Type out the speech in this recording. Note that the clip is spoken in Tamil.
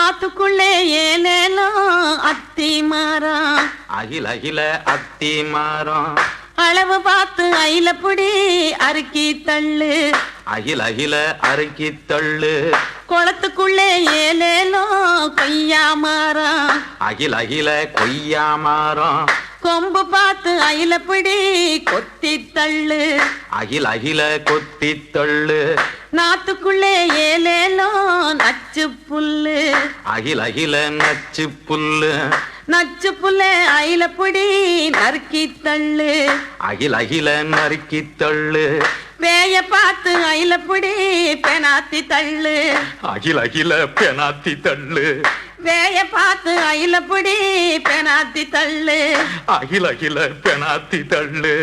ஆத்துக்குள்ளே ஏலேலோ அத்தி மரம், அகில அகில அத்தி மரம், அளவு பார்த்து அயிலப்புடி அறுக்கி தள்ளு, அகில அகில அறுக்கி தள்ளு, குளத்துக்குள்ளே ஏலேலோ கொய்யா மரம், அகில அகில கொய்யா மரம், கொம்பு பார்த்து அயிலப்புடி கொத்தி தள்ளு, அகில அகில கொத்தி தள்ளு, நாத்துக்குள்ளே ஏலேலோ நச்சு புல்லு, அகில அகில நச்சு புல்லு, நச்சு புல்லே அயிலப்புடி நறுக்கி தள்ளு, அகில அகில நறுக்கி தள்ளு, வேய பார்த்து அயிலப்புடி பெனாத்தி தள்ளு, அகில அகில பெனாத்தி தள்ளு, வேய பார்த்து அயிலப்புடி பெனாத்தி தள்ளு, அகில அகில பெனாத்தி தள்ளு.